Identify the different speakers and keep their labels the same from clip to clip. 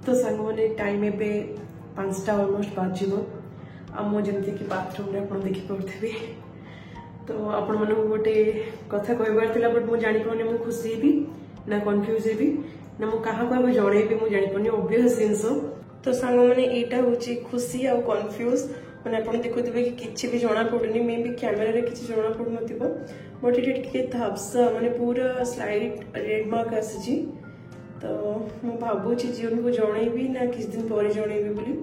Speaker 1: तो सांग मैंने टाइम एबे 5टा ऑलमोस्ट बाजिबो आम जमती कि बाथरूम रे आपण देखि पड़थबे तो आपण मन गोटे कथा कहबार थिला बट मु जानि पने मु खुशी हेबी ना कंफ्यूज हेबी ना मु कहा को जणेबी मु जानि पने ऑब्वियस जिंस तो सांग मैंने एटा होची खुशी आ कंफ्यूज मैंने आप देखुवे कि किसी भी जना पड़ुनी मे भी कैमेरा रे किसी जना पड़ु नथिबो बट ये टिके थापसा माने पूरा स्लाइड रेड मार्क आसी तो मु भाबुची जीवन को जणेबी ना किस दिन पर जणेबी बोली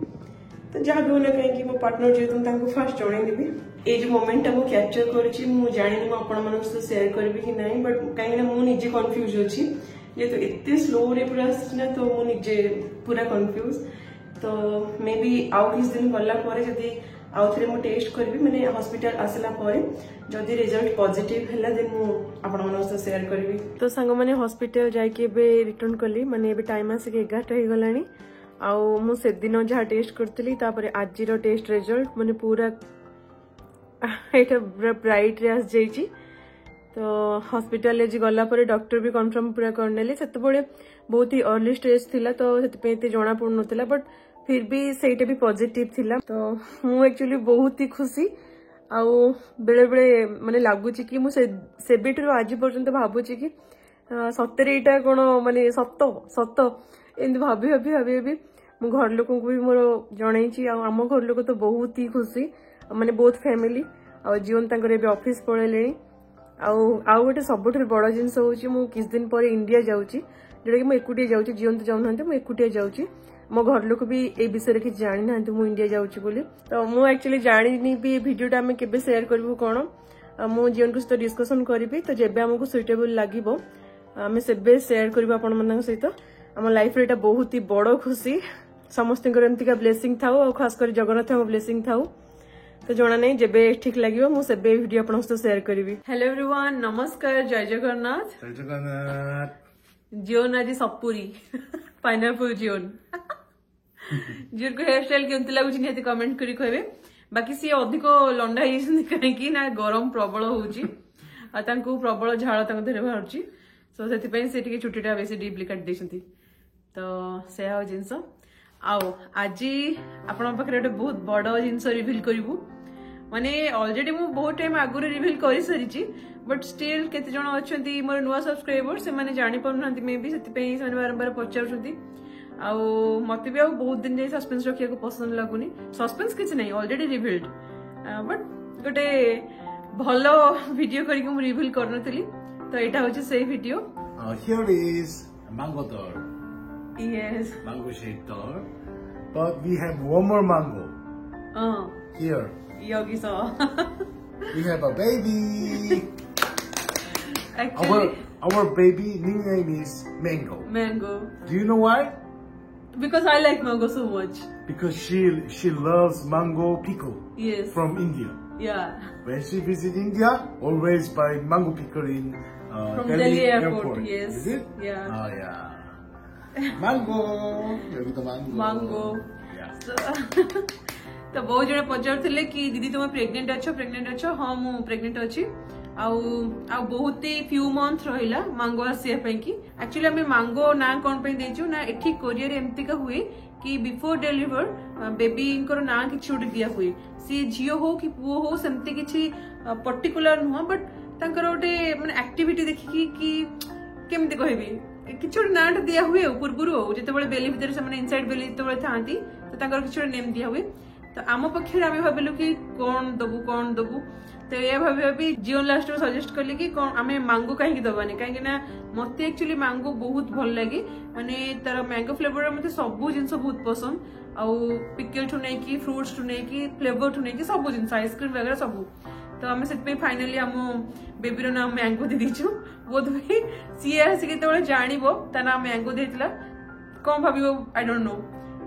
Speaker 1: तो जहाँ भी होना कहीं मो पार्टनर जेहतु फास्ट जनईदेवी ये जो मोमेंट मु कैप्चर करी मुझे जानी मुझे सेयार करी कि ना बट कहीं मुझे कन्फ्यूज अच्छी जेहतु एत स्लो रे पूरा ना तो मुझे पूरा कन्फ्यूज तो मे बी आउ किस दिन गला जदि आउ थे मुझे टेस्ट करी मैंने हॉस्पिटल आसला जदि रिजल्ट पॉजिटिव है देन मुझे सेयार करी तो सांग मैंने हॉस्पिटल जाके रिटर्न कली माने टाइम आसिक 11टा हो गलानी आउ मु से दिन जहाँ टेस्ट करती आज टेस्ट रिजल्ट माने पूरा एटा ब्राइट रे आस जाइची तो हॉस्पिटल गला पर डॉक्टर भी कंफर्म पूरा करनेले से बहुत ही अर्ली स्टेज थिला तो से जना पड़ नाला बट फिर भी सेटा भी पॉजिटिव थिला तो मु एक्चुअली बहुत ही खुशी आउ बेले बेले माने लागुची कि मु सेबेटू आज पर्यंत भाबुची कि सतरे एटा कोन माने सत सत एमती भाभी भाभी भाभी भाभी मु घर लोक को भी मोर जणई आम घर लोक तो बहुत ही खुशी माने बहुत फैमिली आ जीवन तांकर एबे ऑफिस पळेले आउ गोटे सबुठ बड़ जिनस होची मु किस दिन पर इंडिया जाउची जोटा कि मु एकुटिया जाउची जीवन तो जाउनहंते मु एकुटिया जाउची मो घर लोक भी ए विषय कि जानी ना मु इंडिया जाउची बोली तो मु एक्चुअली जानी भी वीडियोटा आमे केबे शेयर करबु कोन मु जीवन को सहित डिस्कशन करबी तो जेबे हमको सुइटेबल लागिबो आमे सेबे शेयर करबा आपण मन सहित आम लाइफ रे एटा बहुत ही बड़ खुशी समस्त एमती ब्लेसिंग था और खास कर जगन्नाथ ब्लेसिंग था तो जना नहीं जब ठीक लगे मुझे वीडियो आप शेयर करी। हेलो एवरीवन नमस्कार जय जगन्नाथ
Speaker 2: जय जगन्नाथ
Speaker 1: जीवन आज सपुरी पाइनापल जीवन जीवन को हेयर स्टाइल केमती लगुच निहाती कमेंट करी कहबे बाकी सी अधिक लंडा कहीं ना गरम प्रबल होउची प्रबल झाड़ देह बाहर सो से चुटीटा बेसी डीपली काट देछंती तो से जिनस आओ आज आपण पाखे गोटे बहुत बड़ जिनस रिविल करू माने ऑलरेडी मु बहुत टाइम आगुरी रिविल कर सारी बट स्टिल केते जण अछंती मोर नुवा सब्सक्राइबर से माने जानि परुनांती मे भी सेति पे से बारंबार पचारुछंती आउ मते भी बहुत दिन जे सस्पेंस रखिया को पसंद लागुनी सस्पेंस किछ नै ऑलरेडी रिविल्ड बट गोटे भलो वीडियो करी को रिविल करनतली तो एटा होचे से video
Speaker 2: here is mango door.
Speaker 1: Yes.
Speaker 2: Mango shaped door. But we have one more mango. Here.
Speaker 1: Yogi saw.
Speaker 2: We have a baby.
Speaker 1: Actually,
Speaker 2: our baby new name is Mango.
Speaker 1: Mango.
Speaker 2: Do you know why?
Speaker 1: Because I like mango so much.
Speaker 2: Because she loves mango pickle.
Speaker 1: Yes.
Speaker 2: From India.
Speaker 1: Yeah.
Speaker 2: When she visit India, always buy mango pickle in
Speaker 1: from Delhi airport. Yes.
Speaker 2: Is it?
Speaker 1: Yeah.
Speaker 2: Oh yeah. Mango. Maybe the mango.
Speaker 1: Mango.
Speaker 2: Yeah.
Speaker 1: तो बहुत जने पचार कि दीदी तुम pregnant अच्छो हाँ मु pregnant अच्छी आउ बहुत ही फ्यू मंथ रहिला मांगो आसिया कि एक्चुअली आम मांगो ना कौन देचु ना एठी कोरियर एमतीका हुए कि बिफोर डेलीवर बेबी ना किछि गोटे दिया हुए सी झील हो कि पुओ हो सेमती किछि पर्टिकुलर नुह बट तांकर गोटे माने एक्टिविटी देखिकी कि केमती कहबी किछि गोटे नाटा दिया हुए पूर्वरु जितेबाला बेली भितर से इनसाइड बेली जितेबाला थांती तो तांकर किछि गोटे नेम दिया हुए तो आम पक्षर आम भाविलु कि कौन दबु तो ये भाभी भाभी जीवन लास्ट में सजेस्ट कली कि कौन आम मांगो कहीं दबानी कहीं मत एक्चुअली मांगो बहुत भल लगे माने तार मैंगो फ्लेवर मत सब जिनस बहुत पसंद आउ पिकल ठू नहीं फ्रुट्स ठू नहीं फ्लेवर ठू नहीं सब जिन आइसक्रीम वगैरह सब तो आम से फाइनाली आम बेबीर नाम मैंगो दे दीचु बोध भाई सी आसिक जानव ता ना मैंगो देता कौन भाव आई डोंट नो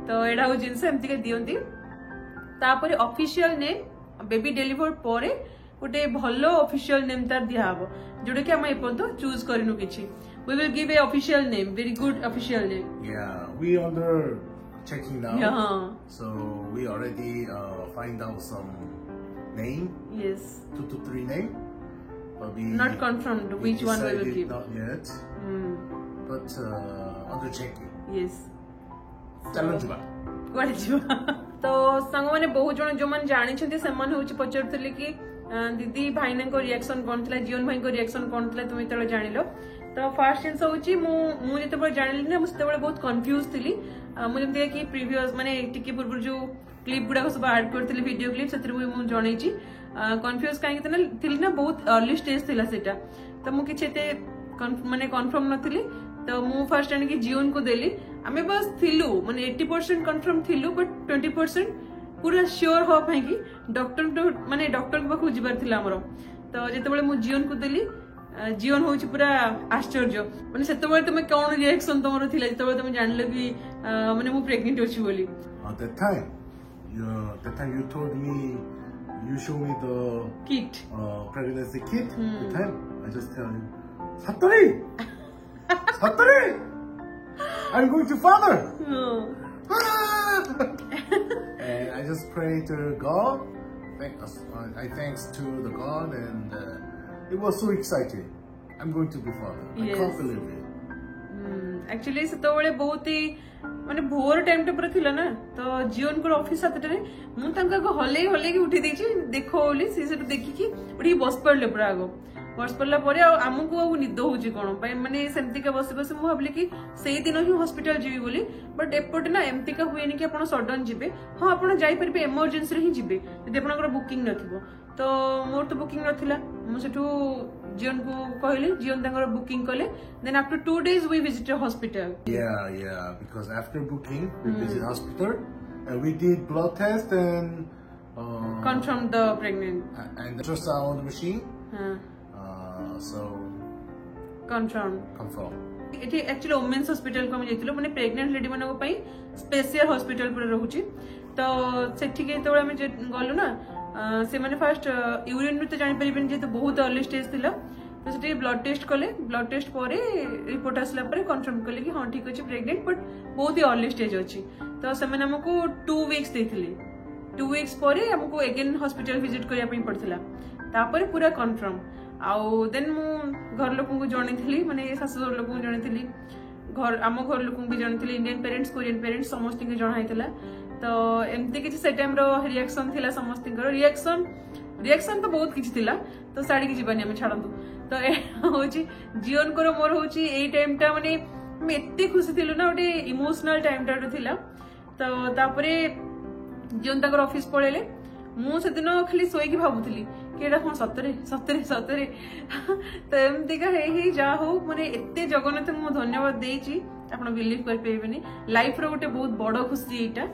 Speaker 1: तो यहाँ हूँ जिनस एमती दिखती तापर ऑफिशियल नेम बेबी डेलीवर पर गोटे भल ऑफिशियल नेम तार दिहब जोटा कि आम एपर्यंत चूज करनु किछि we will give a official name very good official name
Speaker 2: we under checking now
Speaker 1: yeah.
Speaker 2: So we already find out some name
Speaker 1: yes
Speaker 2: 2 to 3 name but we
Speaker 1: not confirmed which one we will give
Speaker 2: not yet but under checking
Speaker 1: yes
Speaker 2: चलो जीवा
Speaker 1: कुआडे जीवा तो संग माने बहुत जन जो मन जानि छथि से मन होछि पचरतले कि दीदी भाईना को रिएक्शन कोन थला जीवन भाई को रिएक्शन कोन थला तुम तले जानिलो तो फर्स्ट जिंस होछि मु जते जानिली ना मुझे बहुत कंफ्यूज थिली मु जेमति कि प्रीवियस माने टिके पूर्व जो क्लिप गुडा सब ऐड करथिले वीडियो क्लिप सेतिर मु जणै छी कंफ्यूज काहे कि थिली ना बहुत अर्ली स्टेज थिला सेटा तो मु किछते माने कंफर्म नथिली तो मु फर्स्ट जानि कि जीवन को देली आमे बस थिलु माने 80% कंफर्म थिलु बट 20% पूरा श्योर हो पाई कि डॉक्टर माने डॉक्टर के पाखु जिबार थिला हमरो तो जेतेबेले मु जीवन को देली जीवन होछि पूरा आश्चर्य माने सेतेबेले तुमे कोन रिएक्शन तमरो थिला जेतेबेले तुमे जानले कि माने मु प्रेग्नेंट होछि बोली
Speaker 2: that time you told me you show me the
Speaker 1: kit
Speaker 2: pregnancy kit the time I just tell you Sattari I'm going to father and I just pray to God I thanks to the God and it was so exciting I'm going to be father I can't believe it
Speaker 1: actually सेतबेले बहुत ही माने भोर time टे थिला ना तो जीवन को ऑफिस सातटे मु तांका को हले हले की उठी देछि देखो बोली सी से देखि कि उठी बस पड़ले पूरा आगो बस पड़ला परे आमको आ निद होछि कोन पय माने सेमति का बस बस मु भाबली कि सेही दिन ही हॉस्पिटल जीवी बोली बट एपट ना एमति का हुएनी कि आपण सडन जिबे हां आपण जाई परबे इमरजेंसी रे ही जिबे यदि आपनकर बुकिंग नथिबो तो मोर तो बुकिंग नथिला मु सेठू जीवन को कहली जीवन तांकर बुकिंग कले then after 2 days we visited hospital
Speaker 2: yeah because after booking we visited hospital and we did blood test and
Speaker 1: confirmed the pregnant
Speaker 2: and the ultrasound machine so confirm
Speaker 1: एठी एक्चुअली वुमेन्स हॉस्पिटल को हम जेतिलो माने pregnant lady मानको पई special hospital पर रहउची तो सेठी के तोळे हम गलु ना से माने फर्स्ट यूरिन नु तो जानि परिबेन जे तो बहुत अर्ली स्टेज थिला तो सेठी ब्लड टेस्ट कले ब्लड टेस्ट परे रिपोर्ट आसला परे कंफर्म कले कि हां ठीक अछि प्रेग्नेंट बट बहुत ही अर्ली स्टेज अछि तो से माने हमको 2 वीक्स देथिले 2 वीक्स परे हमको अगेन हॉस्पिटल विजिट करिया पई पड़थिला तापर पूरा कंफर्म आउ देन मु घर लोकन को जणैथिली माने सासुर लोकन को जणैथिली घर आम घर लोकन भी जणैथिली इंडियन पेरेंट्स कोरियन पेरेंट्स समस्त के जणाइतला तो एमती किछि से टाइम रो रिएक्शन थिला समस्त के रिएक्शन तो बहुत किछि थिला तो साड़ी की जीवानी हम छाडंतु तो होची जीवन को मोर होची एई टाइम टा माने हम एत्ते खुशी थिलु ना ओटे इमोशनल टाइम टा थिला तो तापरे जीवन तकर ऑफिस पळेले मु सेदिन खाली सोई भाबुथली कि एटा कोन सतरे तो एमती का हे जा हो माने एत्ते जगन्नाथ मु धन्यवाद देइची आपण बिलीव कर पेबेनी लाइफ रो गोटे बहुत बड़ खुशी एटा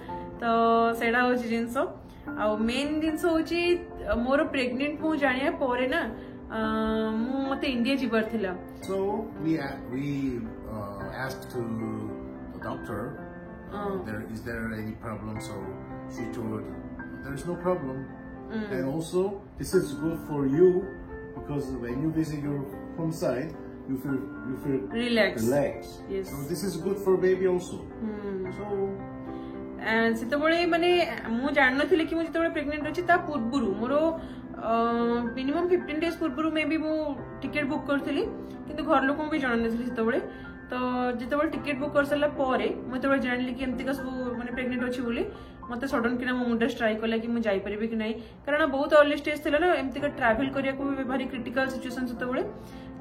Speaker 1: तो सेडा होची जिंस आ मेन जिंस होची मोर प्रेग्नेंट मु जानिया परे ना मु मते इंडिया जिबार थिला
Speaker 2: so we asked to the doctor is there any problem so she told there's no problem and also this is good for you because when you visit your home side you feel relaxed
Speaker 1: yes
Speaker 2: so this is good for baby also so
Speaker 1: and सेतबळे माने मु जान नथिले कि मु जेतबळे pregnant अछि ता पूर्वरु मोरो minimum 15 days पूर्वरु मे भी मु टिकट बुक करथिली किंतु घर लोक भी जान नथिली सेतबळे तो जेतबळे टिकट बुक कर सला परे मु तबळे जानली कि एमती का सब माने प्रेग्नेंट अछि बोली मते सडन किना मो मुंडा स्ट्राइक कला कि मु जाई परिबे कि नाही कारण बहुत अर्ली स्टेज थिला ना एमती का ट्रैवल करिया को भारी क्रिटिकल सिचुएशन सेतबळे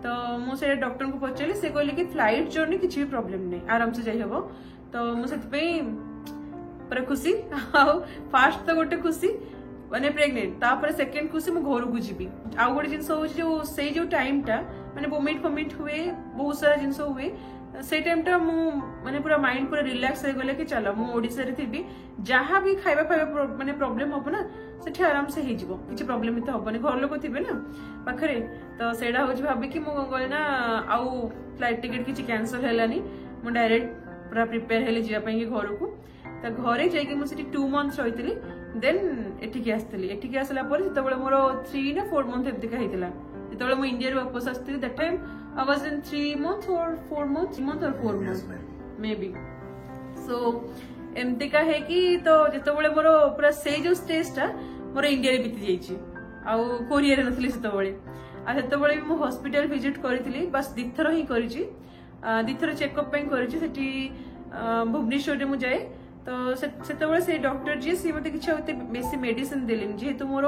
Speaker 1: तो मु से डॉक्टर को पचली से कहले कि फ्लाइट जर्नी किछि भी प्रॉब्लम नै आराम से जाई हबो तो मु सेत पे पर खुशी फास्ट तो गोटे खुशी माने प्रेग्नेंट तापर सेकंड खुशी मु घर को जीबी आ गोटे जिंस हो जो से जो टाइम टा माने वोमिट हुए बहुत सारा जिंस हुए से टाइम टा मु माने पूरा माइंड पूरा रिलैक्स हो गले कि चलो मु ओडिसा रे थिबी जहां भी खाइबा माने प्रॉब्लम हो ना सेठी आराम से हे जिवो किछि प्रॉब्लम त होबनी घर लोक थिबे ना पाखरे तो सेडा हो भाबी कि मु गले ना आउ फ्लाइट टिकट किछि कैंसिल हेलानी मु डायरेक्ट पूरा प्रिपेयर हेले जिया पई घर को तो घरे जाइए मुझे 2 months रही देन एठिकी आसली एठिकी आसला पर सेतबेले मोर 3 ना 4 month एमती का हेतिला जेतबेले मु इंडिया रे वापस आस्ती that time I was in 3 months or 4 months 3 months or 4 months maybe so एमती का है कि तो जेतबेले मोर पूरा से जो स्टेज टा मोर इंडिया रे बीती जाईची आ कोरिया रे नथली सेतबेले आ सेतबेले मु हॉस्पिटल विजिट करथिली बस दिथर ही करिची दिथर चेकअप पे करिची सेठी भुवनेश्वर में जाए तो से डॉक्टर जी सी मते किसी बेसी मेडिसिन देलेन जेहेतु मोर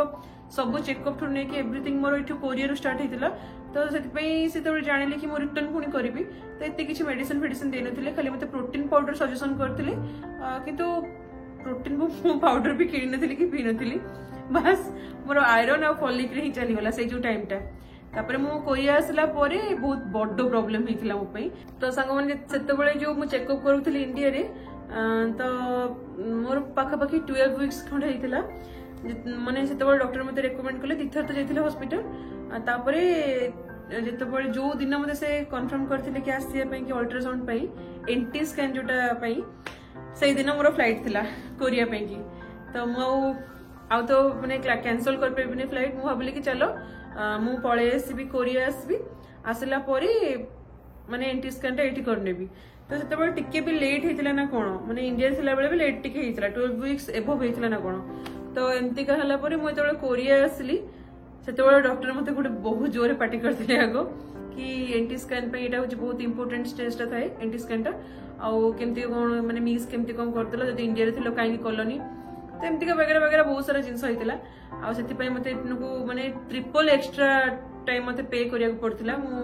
Speaker 1: सब चेकअप ठू नहीं एवरीथिंग मोर ये कोरिया स्टार्ट होता तो से जानिले कि मोर रिटर्न पुणी करी तो एत किसी मेडिसिन फेडिसिन दे नथिले खाली मते प्रोटीन पाउडर सजेशन करथिले किंतु प्रोटीन पाउडर भी किणी नथिले कि पी नथिली बस मोर आयरन आ फॉलिक रे ही चली गला से जो टाइम टा तापर मु कोरिया आसला परे बहुत बड्ड प्रॉब्लम हितला मो पई तो संग माने सेते बेले जो मु चेकअप करूथली इंडिया रे तो मोर पाखा पाखी 12 वीक्स खंड हितला माने सेते बेले डॉक्टर मते रेकमेंड करले तीर्थर तो जाइथिले हॉस्पिटल तापरे जेते बेले जो दिन मते से कंफर्म करथिले कि आसिया पई कि अल्ट्रासाउंड पई एनटी स्कैन जोटा पई से दिन मोर फ्लाइट थिला कोरिया पई की तो मु आउ तो माने कैंसल कर पेबिनी फ्लाइट मु भाबली कि चलो मु पळे आसीबी कोरिया आसीबी आसला परे माने एनटी स्कैन टा एठी करनेबी तो सेते बेले टिके भी लेट हेतिला ना कोन माने इंडिया थिला बेले भी लेट टिके हेतिला 12 वीक्स एबव हेतिला ना कोन तो एमती कहला परे मु जेते कोरिया आसली सेते बेले डॉक्टर मते गोटे बहुत जोरे पार्टी करथिले आगो कि एनटी स्कैन पे एटा होची बहुत इंपोर्टेंट स्टेज ता थाए एनटी स्कैन टा आउ केमती कोन माने मिस केमती कोन करतला जदि इंडिया रे थिलो काई कॉलोनी तो एमती का वगैरह वगैरह बहुत सारा जिनस होइतिला आ सेति पय मते इतनको माने ट्रिपल एक्स्ट्रा टाइम मते पे करिया पड़तिला मु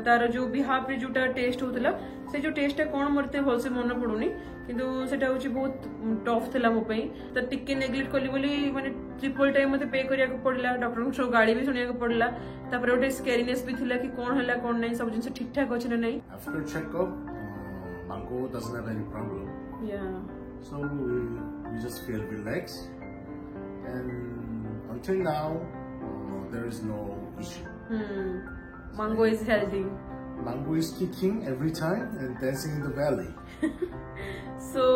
Speaker 1: तार जो बिहाफ रे जोटा टेस्ट होतला से जो टेस्ट कोन मरते भलसे मन पडुनी किंतु सेटा होची बहुत टफ थिला मो पई त टिके नेग्लेक्ट कली बोली माने ट्रिपल टाइम मते पे करिया पड़ला डॉक्टर को गाड़ी भी सुनिया पड़ला तापर ओटे स्कैरीनेस भी थिला कि कोन हला कोन नै सब जिंस ठीक ठाक अछि नै
Speaker 2: after checkup Mango doesn't have any problem so we just feel relaxed and until now there is no issue
Speaker 1: Mango is healthy
Speaker 2: Mango is kicking every time and dancing in the valley
Speaker 1: so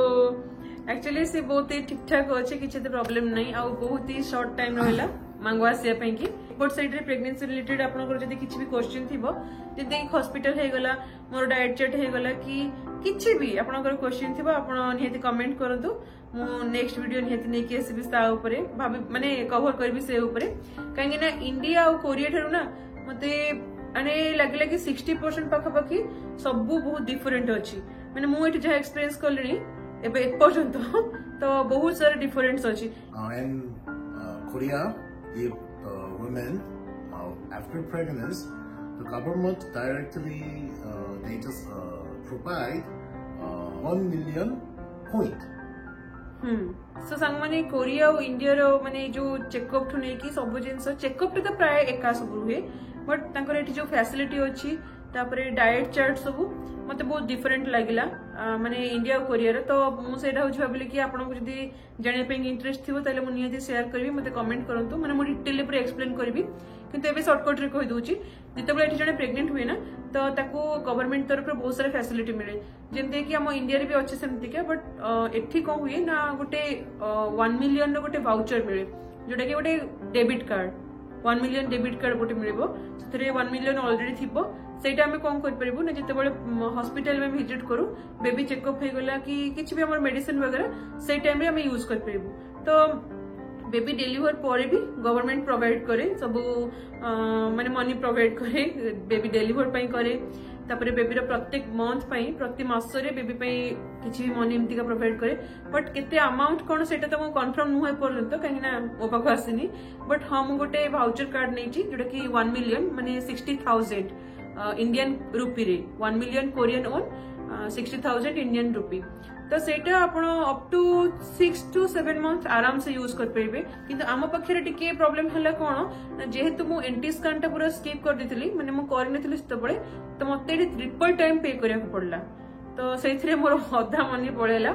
Speaker 1: actually से बहुत ही ठीक ठाक अच्छे किसी problem नहीं आ बहुत ही short time रहा मांगो आसिया पई की बट साइड रे प्रेगनेंसी रिलेटेड आपनकर जदी किछि भी क्वेश्चन थिबो जदी हॉस्पिटल हे गला मोर डाइट चार्ट हे गला कि किछि भी आपनकर क्वेश्चन थिबो आपण निहति कमेंट करंतु मु नेक्स्ट वीडियो निहति नै कि एसबी सा ऊपर भाबी माने कवर करबी से ऊपर काहे ना इंडिया और कोरिया ठरु ना मते अने लागला कि 60% पाखा पाखी सब बहुत डिफरेंट अछि माने मु एठी जे एक्सपीरियंस करलिनी एबे एक पर्यंत तो बहुत सारे डिफरेंस अछि
Speaker 2: and Korea if women after pregnancy the government directly they just provide 1 million point
Speaker 1: सो संग माने कोरिया और इंडिया रो माने जो चेकअप ठु नै कि सब जिंस चेकअप तो प्राय एका सब रुहे बट तांकर एठी जो फैसिलिटी अछि तापरे डाइट चार्ट सब मते बहुत डिफरेंट लागिला माने इंडिया और कोरिया रो तो मु सेटा होछि भाबली कि आपन को जदी जाने पे इंटरेस्ट थिबो ताले मु नियति शेयर करबी मते कमेंट करंतु माने मु डिटेल पूरा एक्सप्लेन करबी किंतु एबे शॉर्टकट रे कहि दोछि जितबे एठी जने प्रेग्नेंट हुए ना तो ताको गवर्नमेंट तरफ बहुत सारा फैसिलिटी मिले जेमते कि हम इंडिया रे भी अच्छे सेमति के बट एठी को हुए ना गोटे 1 मिलियन रो गोटे वाउचर मिले जोटा कि गोटे debit card 1 million debit card गोटे मिलबो सेथरे 1 मिलियन ऑलरेडी थिबो सेटा हमें कौन कर परबो ना जते बळे हॉस्पिटल में विजिट करू बेबी चेकअप हे गला कि किछि भी हमर मेडिसिन वगैरह से टाइम रे हमें यूज कर परबो तो बेबी डिलीवर परे भी गवर्नमेंट प्रोवाइड करे सब माने मनी प्रोवाइड करे बेबी डिलीवर पई करे तापरे बेबी रो प्रत्येक मंथ पई प्रति मास रे बेबी पई किछि भी मनी एमती का प्रोवाइड करे बट केते अमाउंट कोन सेटा तो मो कंफर्म नुहे पर्यंत काहे ना ओ पाखो आसीनी बट हम गोटे वाउचर कार्ड नेची जोटा कि 1 मिलियन माने 60,000 इंडियन रूपी रे 1 million Korean own 60,000 Indian rupee तो सेटा आपण अप टू 6 to 7 मंथ आराम से यूज कर पेबे किंतु आम पक्षरे टिके प्रॉब्लम हला कोन जेहेतु मु एंटी स्कैन टा पूरा स्किप कर दितली माने मु कर नथिली सेतबळे तो मते ट्रिपल टाइम पे करिया पड़ला तो सेथरे मोर अधा मनी पळेला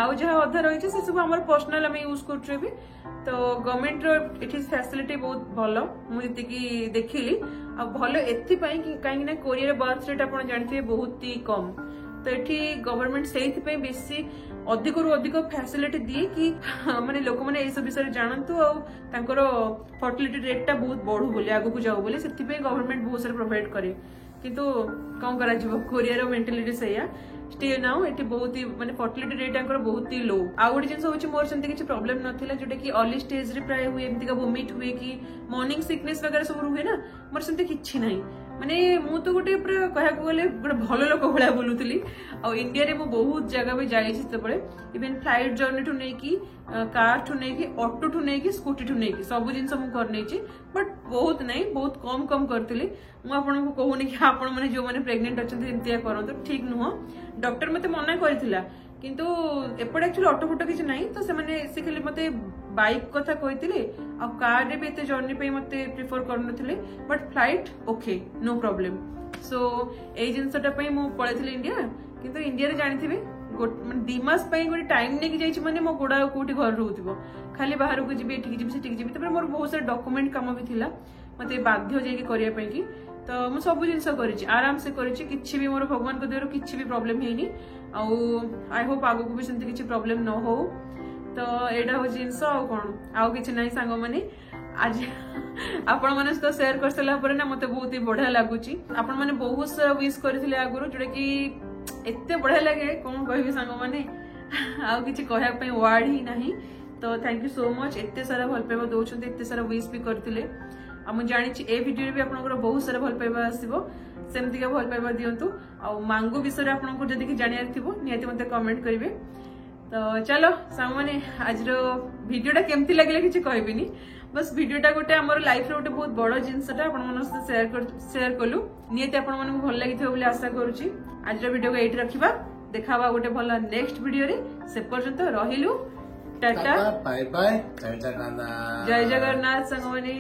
Speaker 1: आउ जहा अधा रही से सब हमर पर्सनल हम यूज करछे भी तो गवर्नमेंट रो इट इज फैसिलिटी बहुत भलो मु जति की देखिली आ भलो एथि पई कि काहे ना कोरिया रे बर्थ रेट आपण जानथिबे बहुत ही कम तो एठी गवर्नमेंट सेहित पे बेसी अधिक रु अधिक फैसिलिटी दिए कि माने लोक माने ए सब विषय जानतु आ तांकर फर्टिलिटी रेट टा बहुत बढ़ू बोली आगु को जाऊ बोली सेति पे गवर्नमेंट बहुत सारा प्रोवाइड करे किंतु कोन करा जिवो कोरिया रो मेंटालिटी सैया स्टिल नाउ एटी बहुत ही माने फर्टिलिटी रेट तांकर बहुत ही लो आ गोटे जिंस होची मोर सेंति किछि प्रॉब्लम नथिला जोटा कि अर्ली स्टेज रे प्राय हुए एमति का वोमिट हुए कि मॉर्निंग सिकनेस वगैरह सब रुहे ना मोर सेंति किछि नाही माने मु तो गोटे पूरा कहया गले गोटे भल लोक भाया बुलूली आ इंडिया रे मु बहुत जगह भी जाई इवन फ्लाइट जर्नी ठू नहीं कि कार ठू नहीं कि ऑटो ठू नहीं कि स्कूटी ठू नहीं कि सब जिन मु कर नहीं बट बहुत नहीं बहुत कम कम करती मुझे कहूनी कि आपण मैंने जो मैंने प्रेग्नेंट अच्छा करते ठीक नुह डॉक्टर मते मना करथिला किंतु एपटे एक्चुअली ऑटो फोटो किसी ना तो से खाली मत बाइक कथा कहते आ कार रे भी एते जर्नी पे मते प्रिफर करनथिले but flight okay no problem so ए जिनसटा पई मु पळेथिले इंडिया किंतु इंडिया रे जानिथिबे माने 2 मास पई गोटे टाइम नेकी जाइछि माने मो गोडा कोठी घर रहउथिबो खाली बाहर को जिबे एठिक जिबे सेठिक जिबे तबे मोर बहुत सारा डॉक्यूमेंट काम भी थिला मते बाध्य जाई करिया पई कि तो मु सब जिनस करिछि आराम से करिछि किछि भी मोर भगवान को देरो किछि भी प्रॉब्लम हेनी आई होप आगो को भी सेंति किछि प्रॉब्लम न हो तो एडा हो जिनस आ कोन आ किछि नै सांग माने आज आपण माने तो शेयर कर सला पर ना मते बहुत ही बढ़िया लागुची आपण माने बहुत सारा विश करथिले आगुरु जोडे कि एते बढ़िया लागे कोन कहबी सांग माने आ किछि कहया पई वर्ड ही नाही तो थैंक यू सो मच एते सारा भल पाइबा दोछन्ते एते सारा विश भी करथिले आ मु जानि छि ए वीडियो रे भी आपनकर बहुत सारा भल पाइबा आसीबो सेमती का भल पाइबा दियंतु आ मांगो विषय आपनको जदि कि जानियार थिबो निहाती मते कमेंट करिवे तो चलो सामने आज वीडियोटा केमती लगे किसी कहबिनी बस वीडियोटा गोटे आमर लाइफ रे गोटे बहुत बड़ जिनसटा आपण मन शेयर कलु निहाती आपण मन भल लागि बोली आशा करूची आज वीडियो को एठी रखिबा देखाबा गोटे भल नेक्स्ट वीडियो रे से पर्यंत रहिलु टाटा बाय बाय जय जगन्नाथ संगमनी।